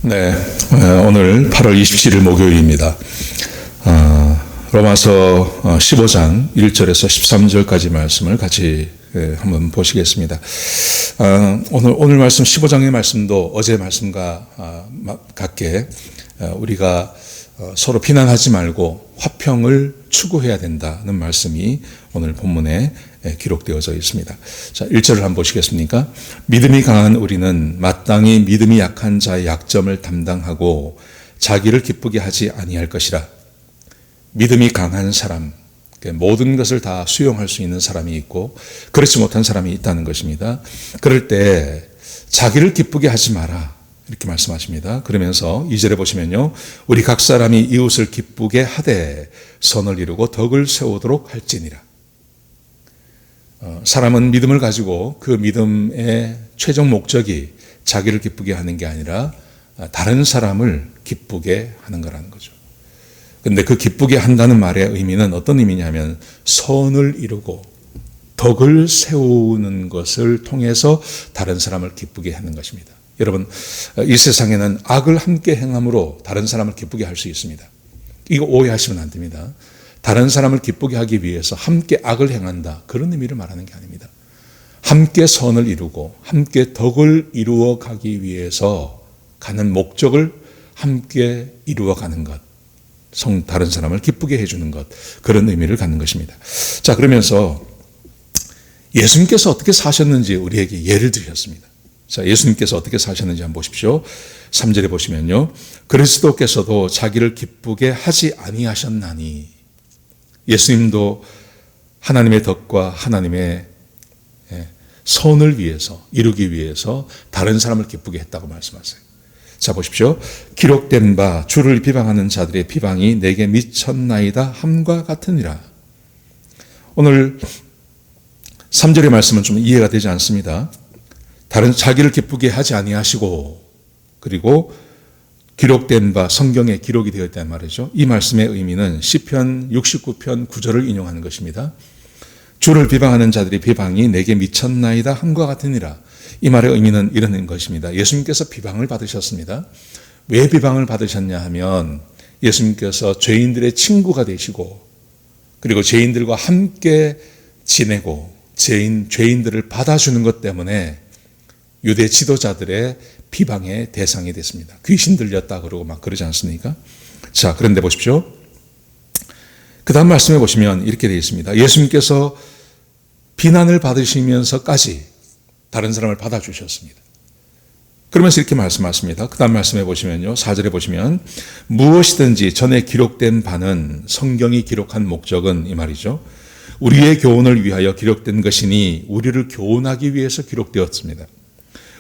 네, 오늘 8월 27일 목요일입니다. 로마서 15장 1절에서 13절까지 말씀을 같이 한번 보시겠습니다. 오늘 말씀 15장의 말씀도 어제 말씀과 같게 우리가 서로 비난하지 말고 화평을 추구해야 된다는 말씀이 오늘 본문에 기록되어져 있습니다. 자, 1절을 한번 보시겠습니까? 믿음이 강한 우리는 마땅히 믿음이 약한 자의 약점을 담당하고 자기를 기쁘게 하지 아니할 것이라. 믿음이 강한 사람, 모든 것을 다 수용할 수 있는 사람이 있고 그렇지 못한 사람이 있다는 것입니다. 그럴 때 자기를 기쁘게 하지 마라, 이렇게 말씀하십니다. 그러면서 2절에 보시면요, 우리 각 사람이 이웃을 기쁘게 하되 선을 이루고 덕을 세우도록 할지니라. 사람은 믿음을 가지고 그 믿음의 최종 목적이 자기를 기쁘게 하는 게 아니라 다른 사람을 기쁘게 하는 거라는 거죠. 근데 그 기쁘게 한다는 말의 의미는 어떤 의미냐면 선을 이루고 덕을 세우는 것을 통해서 다른 사람을 기쁘게 하는 것입니다. 여러분, 이 세상에는 악을 함께 행함으로 다른 사람을 기쁘게 할 수 있습니다. 이거 오해하시면 안 됩니다. 다른 사람을 기쁘게 하기 위해서 함께 악을 행한다, 그런 의미를 말하는 게 아닙니다. 함께 선을 이루고 함께 덕을 이루어 가기 위해서 가는 목적을 함께 이루어 가는 것, 다른 사람을 기쁘게 해주는 것, 그런 의미를 갖는 것입니다. 자, 그러면서 예수님께서 어떻게 사셨는지 우리에게 예를 들으셨습니다. 자, 예수님께서 어떻게 사셨는지 한번 보십시오. 3절에 보시면요, 그리스도께서도 자기를 기쁘게 하지 아니하셨나니. 예수님도 하나님의 덕과 하나님의 선을 위해서, 이루기 위해서 다른 사람을 기쁘게 했다고 말씀하세요. 자, 보십시오. 기록된 바 주를 비방하는 자들의 비방이 내게 미쳤나이다 함과 같으니라. 오늘 3절의 말씀은 좀 이해가 되지 않습니다. 다른 자기를 기쁘게 하지 아니하시고, 그리고 기록된 바, 성경에 기록이 되어 있다는 말이죠. 이 말씀의 의미는 시편 69편 9절을 인용하는 것입니다. 주를 비방하는 자들의 비방이 내게 미쳤나이다 함과 같으니라. 이 말의 의미는 이런 것입니다. 예수님께서 비방을 받으셨습니다. 왜 비방을 받으셨냐 하면 예수님께서 죄인들의 친구가 되시고, 그리고 죄인들과 함께 지내고 죄인들을 받아주는 것 때문에 유대 지도자들의 비방의 대상이 됐습니다. 귀신 들렸다 그러고 막 그러지 않습니까? 자, 그런데 보십시오. 그 다음 말씀에 보시면 이렇게 되어 있습니다. 예수님께서 비난을 받으시면서까지 다른 사람을 받아주셨습니다. 그러면서 이렇게 말씀하십니다. 그 다음 말씀에 보시면요, 4절에 보시면 무엇이든지 전에 기록된 바는, 성경이 기록한 목적은 이 말이죠, 우리의 교훈을 위하여 기록된 것이니 우리를 교훈하기 위해서 기록되었습니다.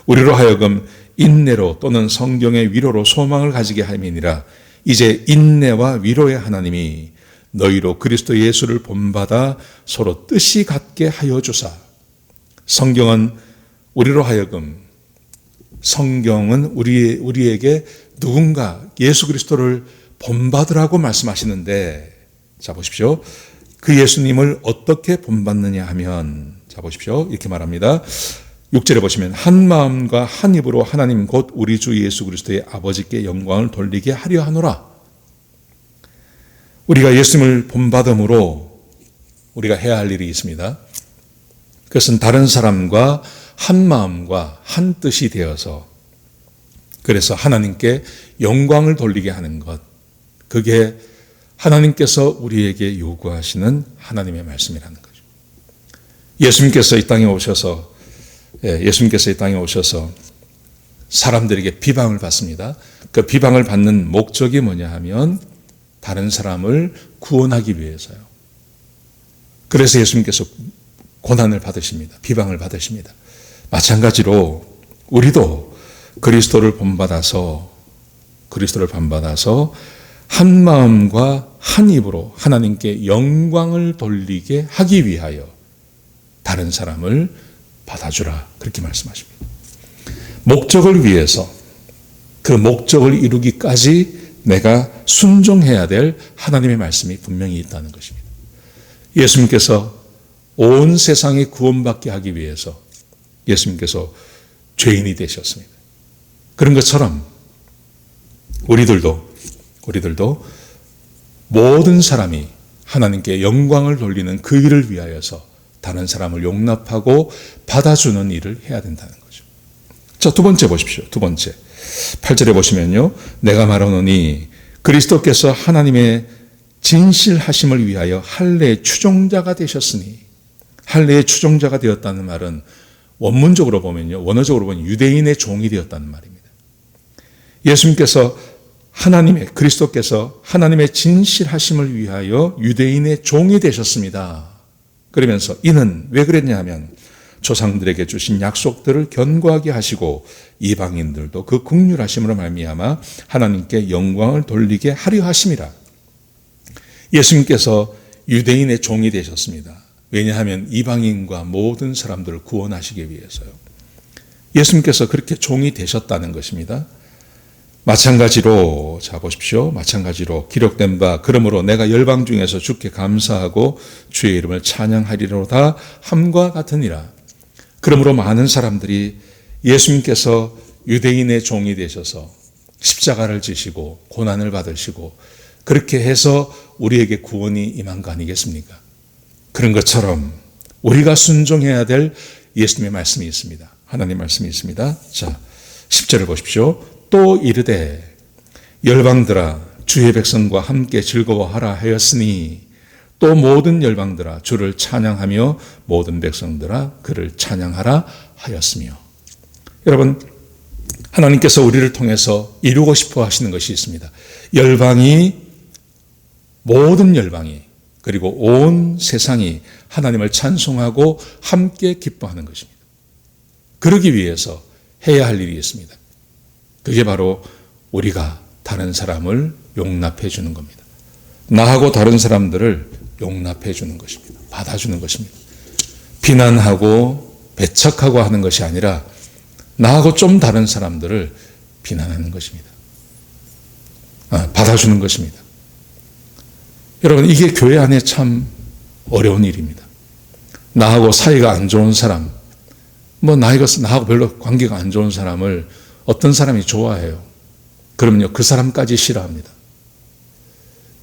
우리로 하여금 인내로 또는 성경의 위로로 소망을 가지게 함이니라. 이제 인내와 위로의 하나님이 너희로 그리스도 예수를 본받아 서로 뜻이 같게 하여 주사. 성경은 우리로 하여금, 성경은 우리에게 누군가 예수 그리스도를 본받으라고 말씀하시는데, 자, 보십시오. 그 예수님을 어떻게 본받느냐 하면, 자, 보십시오. 이렇게 말합니다. 6절에 보시면 한 마음과 한 입으로 하나님 곧 우리 주 예수 그리스도의 아버지께 영광을 돌리게 하려 하노라. 우리가 예수님을 본받음으로 우리가 해야 할 일이 있습니다. 그것은 다른 사람과 한 마음과 한 뜻이 되어서, 그래서 하나님께 영광을 돌리게 하는 것, 그게 하나님께서 우리에게 요구하시는 하나님의 말씀이라는 거죠. 예수님께서 이 땅에 오셔서 사람들에게 비방을 받습니다. 그 비방을 받는 목적이 뭐냐 하면 다른 사람을 구원하기 위해서요. 그래서 예수님께서 고난을 받으십니다. 비방을 받으십니다. 마찬가지로 우리도 그리스도를 본받아서 한 마음과 한 입으로 하나님께 영광을 돌리게 하기 위하여 다른 사람을 받아주라, 그렇게 말씀하십니다. 목적을 위해서, 그 목적을 이루기까지 내가 순종해야 될 하나님의 말씀이 분명히 있다는 것입니다. 예수님께서 온 세상이 구원받게 하기 위해서 예수님께서 죄인이 되셨습니다. 그런 것처럼 우리들도 모든 사람이 하나님께 영광을 돌리는 그 일을 위하여서 다른 사람을 용납하고 받아주는 일을 해야 된다는 거죠. 자, 두 번째 보십시오. 두 번째. 8절에 보시면요. 내가 말하노니 그리스도께서 하나님의 진실하심을 위하여 할례의 추종자가 되셨으니, 할례의 추종자가 되었다는 말은 원문적으로 보면요, 원어적으로 보면 유대인의 종이 되었다는 말입니다. 예수님께서 그리스도께서 하나님의 진실하심을 위하여 유대인의 종이 되셨습니다. 그러면서 이는 왜 그랬냐 하면 조상들에게 주신 약속들을 견고하게 하시고 이방인들도 그 긍휼하심으로 말미암아 하나님께 영광을 돌리게 하려 하심이라. 예수님께서 유대인의 종이 되셨습니다. 왜냐하면 이방인과 모든 사람들을 구원하시기 위해서요. 예수님께서 그렇게 종이 되셨다는 것입니다. 마찬가지로 자 보십시오. 마찬가지로 기록된 바 그러므로 내가 열방 중에서 주께 감사하고 주의 이름을 찬양하리로다 함과 같으니라. 그러므로 많은 사람들이 예수님께서 유대인의 종이 되셔서 십자가를 지시고 고난을 받으시고 그렇게 해서 우리에게 구원이 임한 거 아니겠습니까? 그런 것처럼 우리가 순종해야 될 예수님의 말씀이 있습니다. 하나님 말씀이 있습니다. 자, 10절을 보십시오. 또 이르되 열방들아 주의 백성과 함께 즐거워하라 하였으니 또 모든 열방들아 주를 찬양하며 모든 백성들아 그를 찬양하라 하였으며. 여러분, 하나님께서 우리를 통해서 이루고 싶어 하시는 것이 있습니다. 모든 열방이 그리고 온 세상이 하나님을 찬송하고 함께 기뻐하는 것입니다. 그러기 위해서 해야 할 일이 있습니다. 그게 바로 우리가 다른 사람을 용납해 주는 겁니다. 나하고 다른 사람들을 용납해 주는 것입니다. 받아주는 것입니다. 비난하고 배척하고 하는 것이 아니라 나하고 좀 다른 사람들을 비난하는 것입니다. 받아주는 것입니다. 여러분, 이게 교회 안에 참 어려운 일입니다. 나하고 사이가 안 좋은 사람, 나하고 별로 관계가 안 좋은 사람을 어떤 사람이 좋아해요. 그러면요, 그 사람까지 싫어합니다.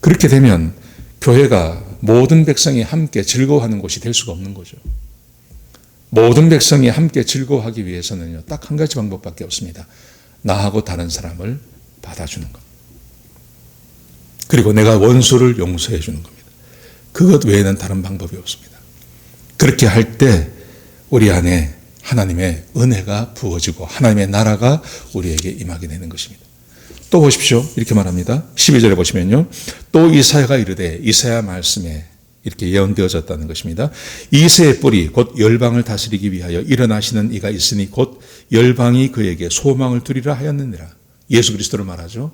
그렇게 되면 교회가 모든 백성이 함께 즐거워하는 곳이 될 수가 없는 거죠. 모든 백성이 함께 즐거워하기 위해서는요, 딱 한 가지 방법밖에 없습니다. 나하고 다른 사람을 받아주는 것. 그리고 내가 원수를 용서해 주는 겁니다. 그것 외에는 다른 방법이 없습니다. 그렇게 할 때 우리 안에 하나님의 은혜가 부어지고 하나님의 나라가 우리에게 임하게 되는 것입니다. 또 보십시오. 이렇게 말합니다. 12절에 보시면요. 또 이사야가 이르되, 이사야 말씀에 이렇게 예언되어졌다는 것입니다. 이새의 뿌리 곧 열방을 다스리기 위하여 일어나시는 이가 있으니 곧 열방이 그에게 소망을 두리라 하였느니라. 예수 그리스도를 말하죠.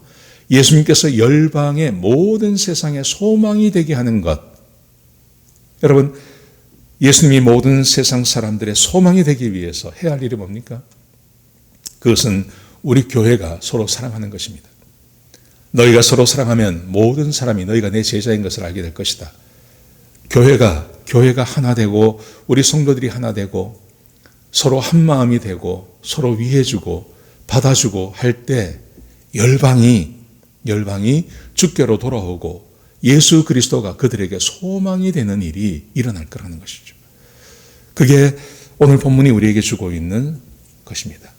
예수님께서 열방의 모든 세상의 소망이 되게 하는 것. 여러분, 예수님이 모든 세상 사람들의 소망이 되기 위해서 해야 할 일이 뭡니까? 그것은 우리 교회가 서로 사랑하는 것입니다. 너희가 서로 사랑하면 모든 사람이 너희가 내 제자인 것을 알게 될 것이다. 교회가 하나 되고 우리 성도들이 하나 되고 서로 한 마음이 되고 서로 위해주고 받아주고 할 때 열방이 주께로 돌아오고 예수 그리스도가 그들에게 소망이 되는 일이 일어날 거라는 것이죠. 그게 오늘 본문이 우리에게 주고 있는 것입니다.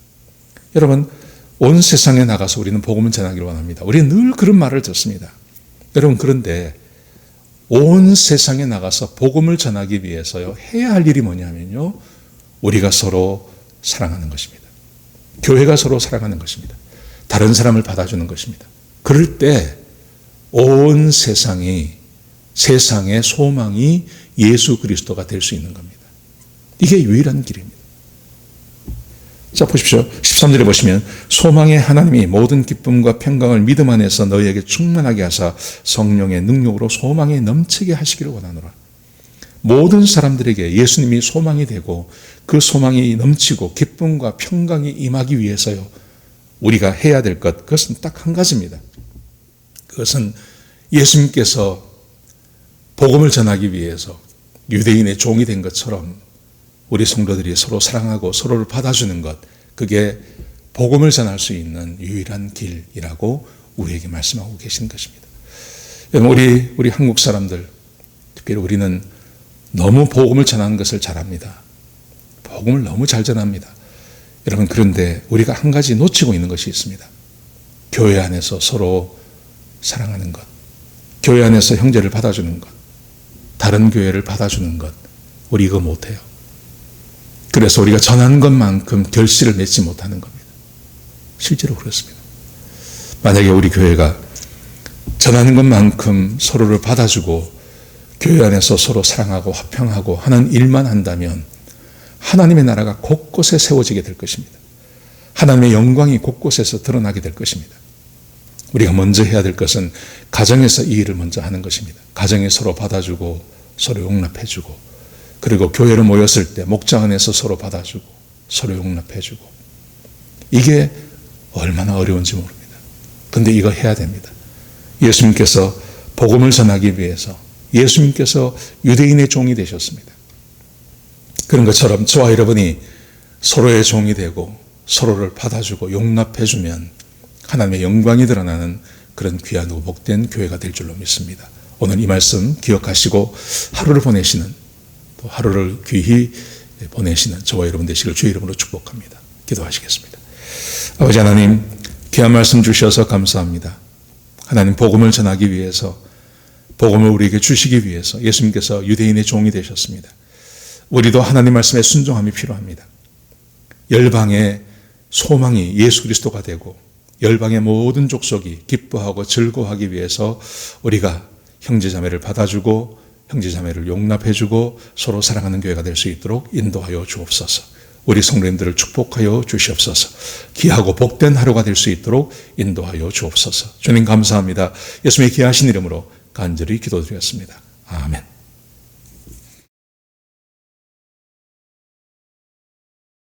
여러분, 온 세상에 나가서 우리는 복음을 전하기를 원합니다. 우리는 늘 그런 말을 듣습니다. 여러분, 그런데 온 세상에 나가서 복음을 전하기 위해서요, 해야 할 일이 뭐냐면요, 우리가 서로 사랑하는 것입니다. 교회가 서로 사랑하는 것입니다. 다른 사람을 받아주는 것입니다. 그럴 때 온 세상의 소망이 예수 그리스도가 될 수 있는 겁니다. 이게 유일한 길입니다. 자, 보십시오. 13절에 보시면 소망의 하나님이 모든 기쁨과 평강을 믿음 안에서 너희에게 충만하게 하사 성령의 능력으로 소망에 넘치게 하시기를 원하노라. 모든 사람들에게 예수님이 소망이 되고 그 소망이 넘치고 기쁨과 평강이 임하기 위해서요, 우리가 해야 될 것, 그것은 딱 한 가지입니다. 그것은 예수님께서 복음을 전하기 위해서 유대인의 종이 된 것처럼 우리 성도들이 서로 사랑하고 서로를 받아주는 것, 그게 복음을 전할 수 있는 유일한 길이라고 우리에게 말씀하고 계신 것입니다. 여러분, 우리 한국 사람들, 특별히 우리는 너무 복음을 전하는 것을 잘합니다. 복음을 너무 잘 전합니다. 여러분, 그런데 우리가 한 가지 놓치고 있는 것이 있습니다. 교회 안에서 서로 사랑하는 것, 교회 안에서 형제를 받아주는 것, 다른 교회를 받아주는 것, 우리 이거 못해요. 그래서 우리가 전하는 것만큼 결실을 맺지 못하는 겁니다. 실제로 그렇습니다. 만약에 우리 교회가 전하는 것만큼 서로를 받아주고 교회 안에서 서로 사랑하고 화평하고 하는 일만 한다면 하나님의 나라가 곳곳에 세워지게 될 것입니다. 하나님의 영광이 곳곳에서 드러나게 될 것입니다. 우리가 먼저 해야 될 것은 가정에서 이 일을 먼저 하는 것입니다. 가정에 서로 받아주고 서로 용납해주고, 그리고 교회로 모였을 때 목장 안에서 서로 받아주고 서로 용납해주고, 이게 얼마나 어려운지 모릅니다. 그런데 이거 해야 됩니다. 예수님께서 복음을 전하기 위해서 예수님께서 유대인의 종이 되셨습니다. 그런 것처럼 저와 여러분이 서로의 종이 되고 서로를 받아주고 용납해주면 하나님의 영광이 드러나는 그런 귀한 복된 교회가 될 줄로 믿습니다. 오늘 이 말씀 기억하시고 하루를 보내시는, 또 하루를 귀히 보내시는 저와 여러분 되시길 주의 이름으로 축복합니다. 기도하시겠습니다. 아버지 하나님, 귀한 말씀 주셔서 감사합니다. 하나님, 복음을 전하기 위해서, 복음을 우리에게 주시기 위해서 예수님께서 유대인의 종이 되셨습니다. 우리도 하나님 말씀에 순종함이 필요합니다. 열방의 소망이 예수 그리스도가 되고 열방의 모든 족속이 기뻐하고 즐거워하기 위해서 우리가 형제자매를 받아주고 형제자매를 용납해주고 서로 사랑하는 교회가 될 수 있도록 인도하여 주옵소서. 우리 성도님들을 축복하여 주시옵소서. 귀하고 복된 하루가 될 수 있도록 인도하여 주옵소서. 주님 감사합니다. 예수님의 귀하신 이름으로 간절히 기도드렸습니다. 아멘.